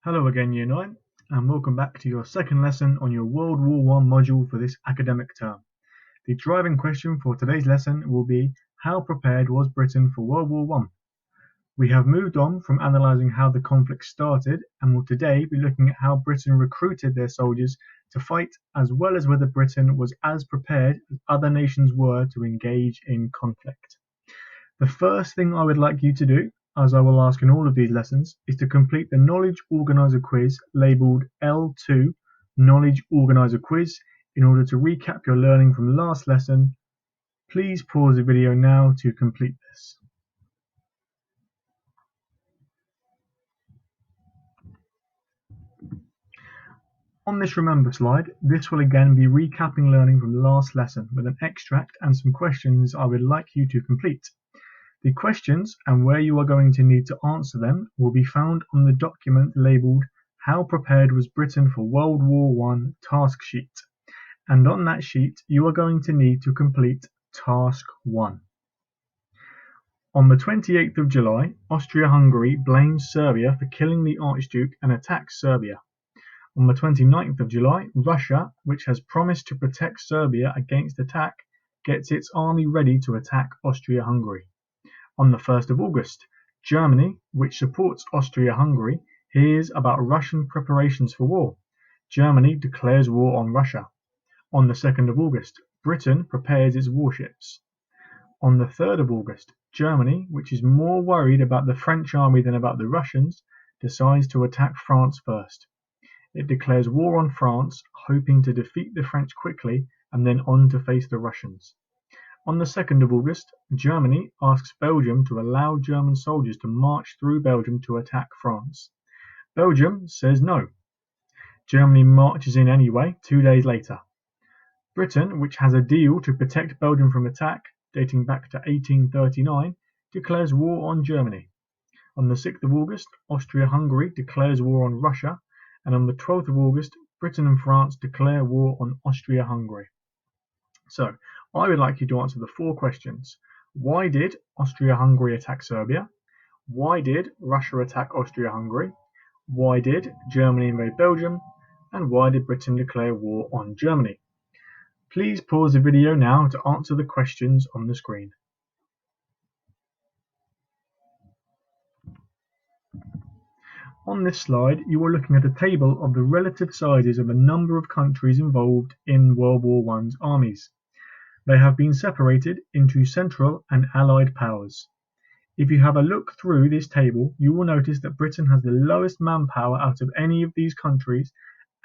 Hello again, Year 9, and welcome back to your second lesson on your World War I module for this academic term. The driving question for today's lesson will be, how prepared was Britain for World War I? We have moved on from analysing how the conflict started and will today be looking at how Britain recruited their soldiers to fight, as well as whether Britain was as prepared as other nations were to engage in conflict. The first thing I would like you to do, as I will ask in all of these lessons, is to complete the Knowledge Organizer quiz labelled L2 Knowledge Organizer Quiz in order to recap your learning from last lesson. Please pause the video now to complete this. On this remember slide, this will again be recapping learning from last lesson with an extract and some questions I would like you to complete. The questions and where you are going to need to answer them will be found on the document labelled How Prepared Was Britain for World War I task sheet, and on that sheet you are going to need to complete task 1. On the 28th of July, Austria-Hungary blames Serbia for killing the Archduke and attacks Serbia. On the 29th of July, Russia, which has promised to protect Serbia against attack, gets its army ready to attack Austria-Hungary. On the 1st of August, Germany, which supports Austria-Hungary, hears about Russian preparations for war. Germany declares war on Russia. On the 2nd of August, Britain prepares its warships. On the 3rd of August, Germany, which is more worried about the French army than about the Russians, decides to attack France first. It declares war on France, hoping to defeat the French quickly and then on to face the Russians. On the 2nd of August, Germany asks Belgium to allow German soldiers to march through Belgium to attack France. Belgium says no. Germany marches in anyway 2 days later. Britain, which has a deal to protect Belgium from attack, dating back to 1839, declares war on Germany. On the 6th of August, Austria-Hungary declares war on Russia, and on the 12th of August, Britain and France declare war on Austria-Hungary. So, I would like you to answer the 4 questions. Why did Austria-Hungary attack Serbia? Why did Russia attack Austria-Hungary? Why did Germany invade Belgium? And why did Britain declare war on Germany? Please pause the video now to answer the questions on the screen. On this slide, you are looking at a table of the relative sizes of a number of countries involved in World War I's armies. They have been separated into Central and Allied powers. If you have a look through this table, you will notice that Britain has the lowest manpower out of any of these countries,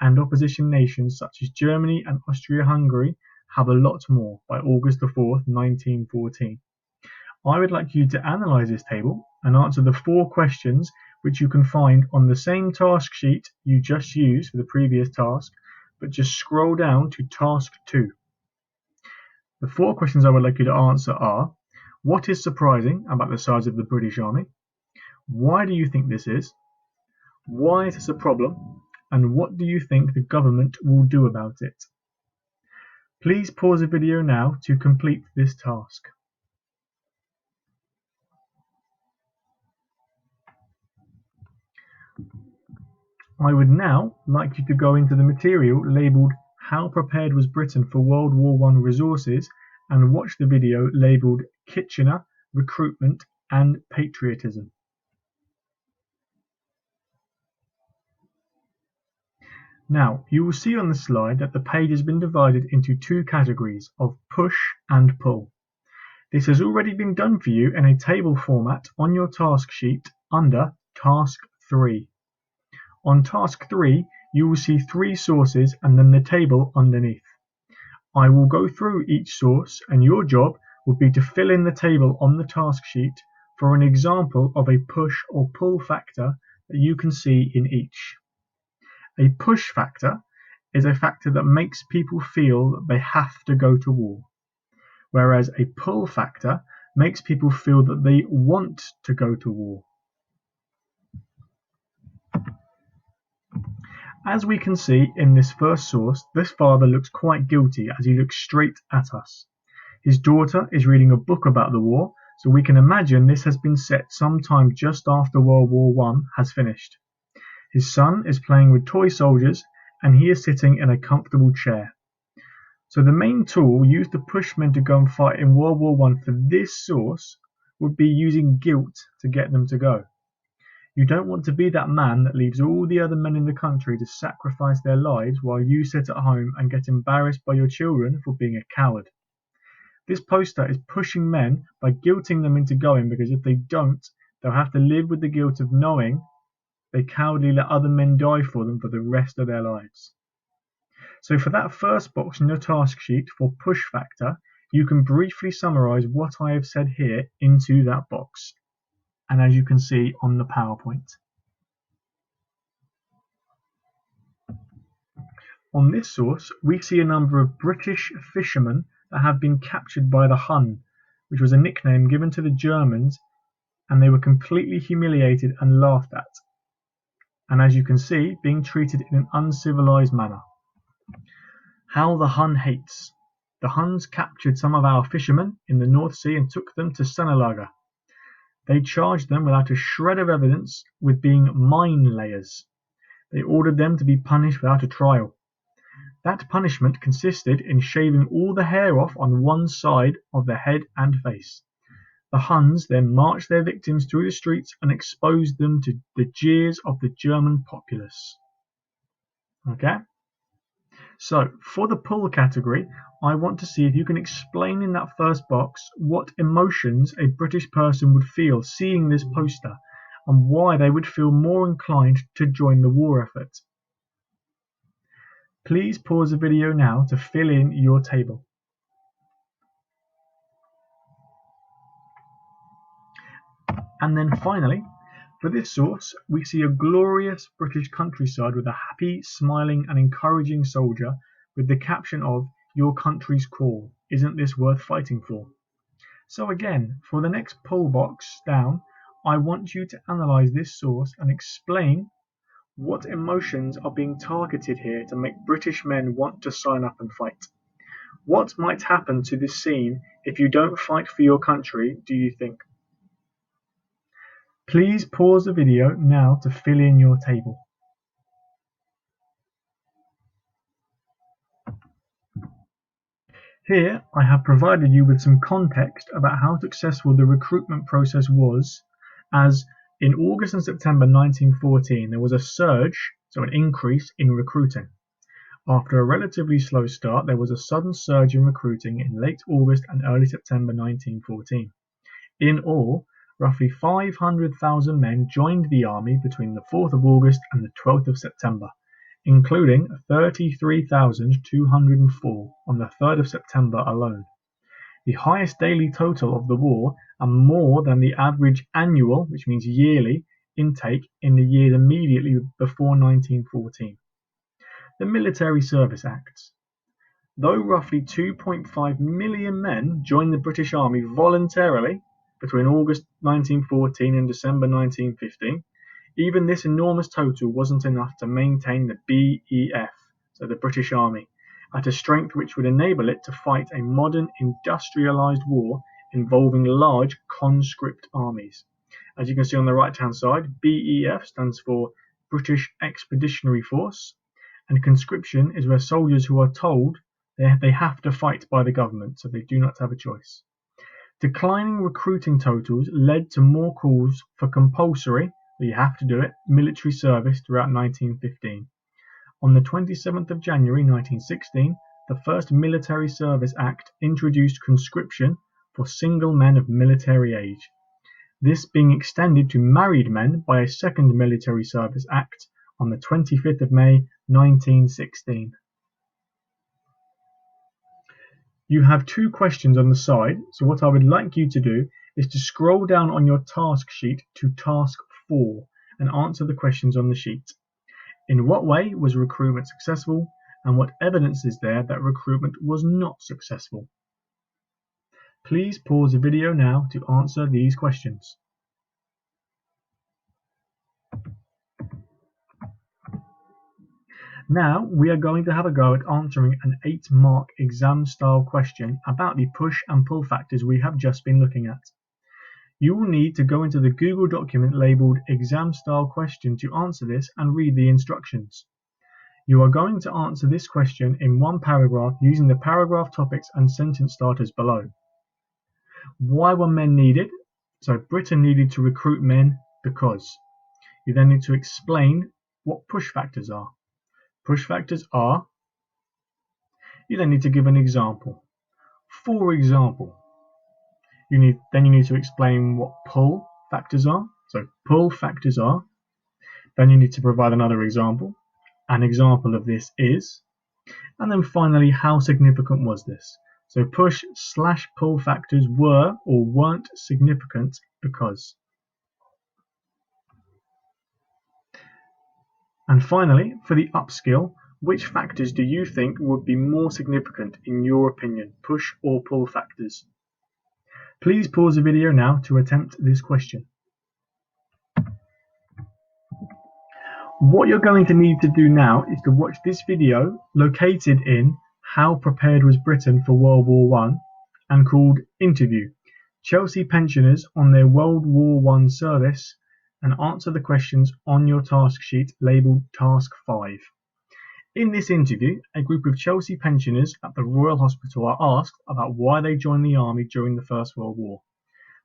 and opposition nations such as Germany and Austria-Hungary have a lot more by August 4, 1914. I would like you to analyse this table and answer the 4 questions which you can find on the same task sheet you just used for the previous task, but just scroll down to task 2. The 4 questions I would like you to answer are: what is surprising about the size of the British Army? Why do you think this is? Why is this a problem? And what do you think the government will do about it? Please pause the video now to complete this task. I would now like you to go into the material labelled How Prepared Was Britain for World War I Resources and watch the video labelled Kitchener, Recruitment and Patriotism. Now, you will see on the slide that the page has been divided into 2 categories of push and pull. This has already been done for you in a table format on your task sheet under Task 3. On Task 3, you will see 3 sources and then the table underneath. I will go through each source and your job will be to fill in the table on the task sheet for an example of a push or pull factor that you can see in each. A push factor is a factor that makes people feel that they have to go to war, whereas a pull factor makes people feel that they want to go to war. As we can see in this first source, this father looks quite guilty as he looks straight at us. His daughter is reading a book about the war, so we can imagine this has been set sometime just after World War I has finished. His son is playing with toy soldiers and he is sitting in a comfortable chair. So the main tool used to push men to go and fight in World War I for this source would be using guilt to get them to go. You don't want to be that man that leaves all the other men in the country to sacrifice their lives while you sit at home and get embarrassed by your children for being a coward. This poster is pushing men by guilting them into going, because if they don't, they'll have to live with the guilt of knowing they cowardly let other men die for them for the rest of their lives. So for that first box in your task sheet for push factor, you can briefly summarize what I have said here into that box. And as you can see on the PowerPoint. On this source, we see a number of British fishermen that have been captured by the Hun, which was a nickname given to the Germans, and they were completely humiliated and laughed at. And as you can see, being treated in an uncivilized manner. How the Hun hates. The Huns captured some of our fishermen in the North Sea and took them to Sinalaga. They charged them without a shred of evidence with being mine layers. They ordered them to be punished without a trial. That punishment consisted in shaving all the hair off on one side of the head and face. The Huns then marched their victims through the streets and exposed them to the jeers of the German populace. Okay? So, for the pull category, I want to see if you can explain in that first box what emotions a British person would feel seeing this poster and why they would feel more inclined to join the war effort. Please pause the video now to fill in your table. And then finally, for this source, we see a glorious British countryside with a happy, smiling and encouraging soldier with the caption of "Your country's call. Isn't this worth fighting for?" So again, for the next pull box down, I want you to analyze this source and explain what emotions are being targeted here to make British men want to sign up and fight. What might happen to this scene if you don't fight for your country, do you think? Please pause the video now to fill in your table. Here I have provided you with some context about how successful the recruitment process was, as in August and September 1914 there was a surge, so an increase in recruiting. After a relatively slow start, there was a sudden surge in recruiting in late August and early September 1914. In all, roughly 500,000 men joined the army between the 4th of August and the 12th of September, including 33,204 on the 3rd of September alone, the highest daily total of the war and more than the average annual, which means yearly, intake in the years immediately before 1914. The Military Service Acts. Though roughly 2.5 million men joined the British Army voluntarily between August 1914 and December 1915, even this enormous total wasn't enough to maintain the BEF, so the British Army, at a strength which would enable it to fight a modern industrialised war involving large conscript armies. As you can see on the right-hand side, BEF stands for British Expeditionary Force, and conscription is where soldiers who are told they have to fight by the government, so they do not have a choice. Declining recruiting totals led to more calls for compulsory, you have to do it, military service throughout 1915. On the 27th of January 1916, the first Military Service Act introduced conscription for single men of military age, this being extended to married men by a second Military Service Act on the 25th of May 1916. You have two questions on the side, so what I would like you to do is to scroll down on your task sheet to task 4 and answer the questions on the sheet. In what way was recruitment successful, and what evidence is there that recruitment was not successful? Please pause the video now to answer these questions. Now we are going to have a go at answering an 8-mark exam style question about the push and pull factors we have just been looking at. You will need to go into the Google document labeled Exam Style Question to answer this and read the instructions. You are going to answer this question in one paragraph using the paragraph topics and sentence starters below. Why were men needed? So Britain needed to recruit men because. You then need to explain what push factors are. Push factors are. You then need to give an example. For example, you need to explain what pull factors are. So pull factors are. Then you need to provide another example. An example of this is. And then finally, how significant was this? So push/pull factors were or weren't significant because. And finally, for the upskill, which factors do you think would be more significant in your opinion, push or pull factors? Please pause the video now to attempt this question. What you're going to need to do now is to watch this video located in How Prepared Was Britain for World War I and called Interview Chelsea Pensioners on Their World War I Service, and answer the questions on your task sheet labelled Task 5. In this interview, a group of Chelsea pensioners at the Royal Hospital are asked about why they joined the army during the First World War.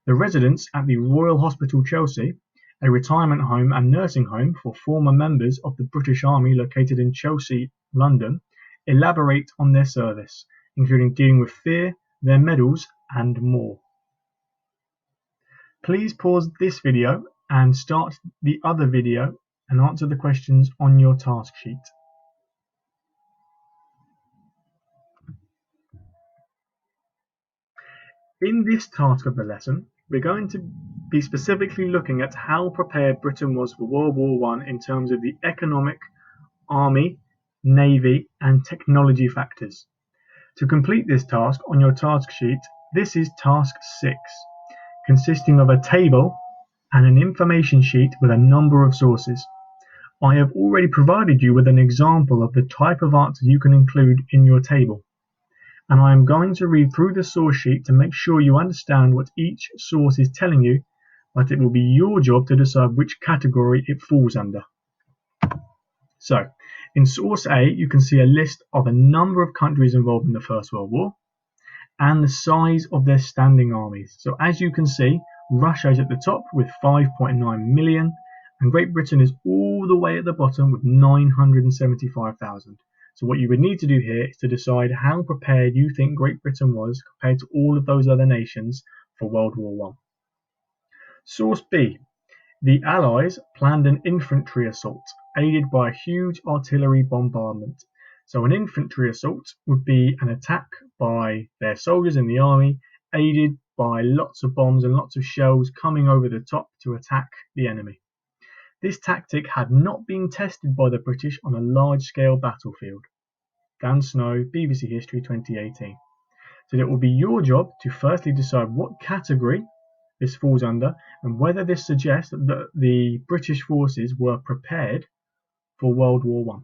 The residents at the Royal Hospital Chelsea, a retirement home and nursing home for former members of the British Army located in Chelsea, London, elaborate on their service, including dealing with fear, their medals, and more. Please pause this video and start the other video and answer the questions on your task sheet. In this task of the lesson, we're going to be specifically looking at how prepared Britain was for World War I in terms of the economic, army, navy, and technology factors. To complete this task on your task sheet, this is task 6, consisting of a table and an information sheet with a number of sources. I have already provided you with an example of the type of answer you can include in your table, and I am going to read through the source sheet to make sure you understand what each source is telling you, but it will be your job to decide which category it falls under. So, in source A, you can see a list of a number of countries involved in the First World War and the size of their standing armies. So as you can see, Russia is at the top with 5.9 million, and Great Britain is all the way at the bottom with 975,000. So what you would need to do here is to decide how prepared you think Great Britain was compared to all of those other nations for World War I. Source B. The Allies planned an infantry assault, aided by a huge artillery bombardment. So an infantry assault would be an attack by their soldiers in the army, aided by lots of bombs and lots of shells coming over the top to attack the enemy. This tactic had not been tested by the British on a large-scale battlefield. Dan Snow, BBC History 2018. So it will be your job to firstly decide what category this falls under and whether this suggests that the British forces were prepared for World War I.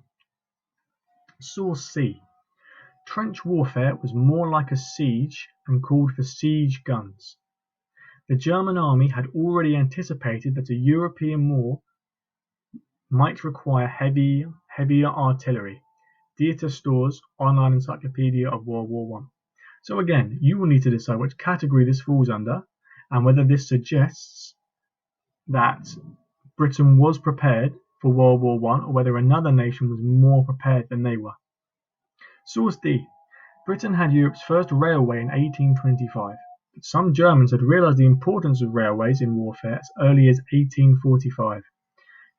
Source C. Trench warfare was more like a siege and called for siege guns. The German army had already anticipated that a European war might require heavier artillery. Dieter Storrs, Online Encyclopedia of World War I. So again, you will need to decide which category this falls under and whether this suggests that Britain was prepared for World War I or whether another nation was more prepared than they were. Source D. Britain had Europe's first railway in 1825, but some Germans had realised the importance of railways in warfare as early as 1845.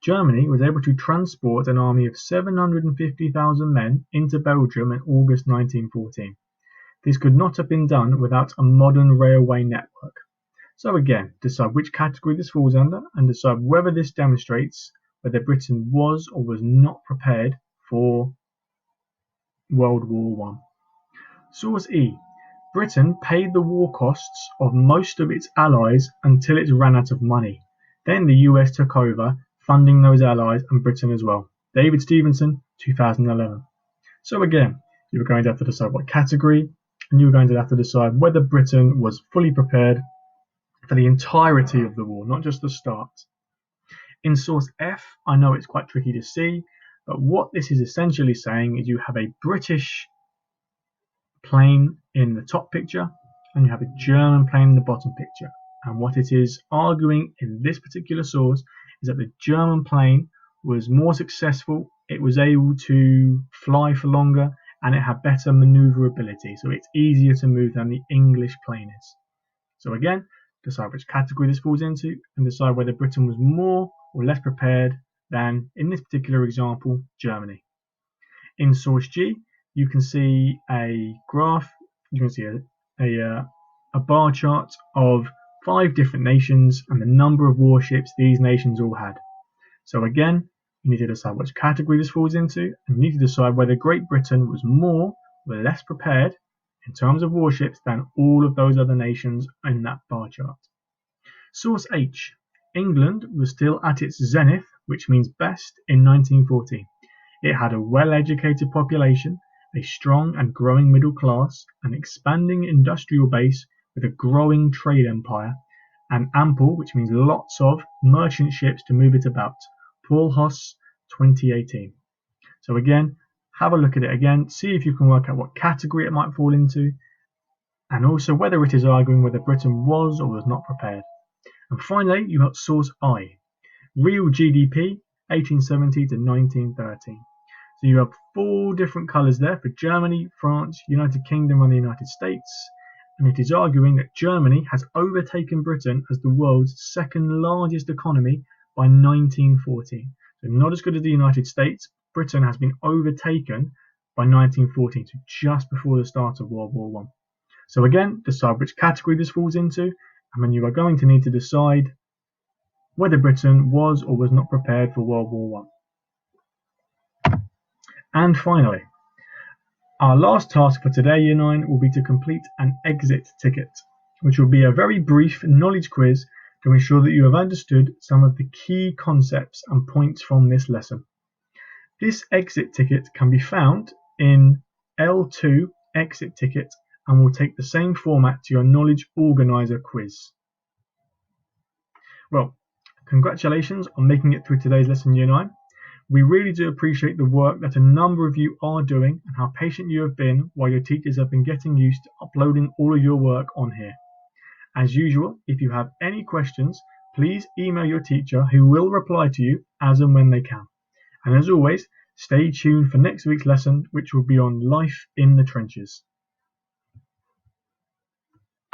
Germany was able to transport an army of 750,000 men into Belgium in August 1914. This could not have been done without a modern railway network. So again, decide which category this falls under and decide whether this demonstrates whether Britain was or was not prepared for World War I. Source E. Britain paid the war costs of most of its allies until it ran out of money. Then the US took over, funding those allies and Britain as well. David Stevenson, 2011. So again, you were going to have to decide what category, and you were going to have to decide whether Britain was fully prepared for the entirety of the war, not just the start. In source F, I know it's quite tricky to see, but what this is essentially saying is you have a British plane in the top picture and you have a German plane in the bottom picture. And what it is arguing in this particular source is that the German plane was more successful, it was able to fly for longer, and it had better maneuverability, so it's easier to move than the English plane is. So again, decide which category this falls into and decide whether Britain was more or less prepared than, in this particular example, Germany. In source G, you can see a graph, you can see a bar chart of 5 different nations and the number of warships these nations all had. So again, you need to decide which category this falls into, and you need to decide whether Great Britain was more or less prepared in terms of warships than all of those other nations in that bar chart. Source H. England was still at its zenith, which means best, in 1914. It had a well-educated population, a strong and growing middle class, an expanding industrial base with a growing trade empire, and ample, which means lots of, merchant ships to move it about. Paul Hoss, 2018. So again, have a look at it again, see if you can work out what category it might fall into, and also whether it is arguing whether Britain was or was not prepared. And finally, you've got source I, real GDP, 1870 to 1930. So you have 4 different colours there for Germany, France, United Kingdom and the United States, and it is arguing that Germany has overtaken Britain as the world's second largest economy by 1914. So not as good as the United States, Britain has been overtaken by 1914, so just before the start of World War I. So again, decide which category this falls into, and then you are going to need to decide whether Britain was or was not prepared for World War I. And finally, our last task for today, Year 9, will be to complete an exit ticket, which will be a very brief knowledge quiz to ensure that you have understood some of the key concepts and points from this lesson. This exit ticket can be found in L2 exit ticket and will take the same format to your knowledge organizer quiz. Well, congratulations on making it through today's lesson, Year 9. We really do appreciate the work that a number of you are doing and how patient you have been while your teachers have been getting used to uploading all of your work on here. As usual, if you have any questions, please email your teacher who will reply to you as and when they can. And as always, stay tuned for next week's lesson, which will be on life in the trenches.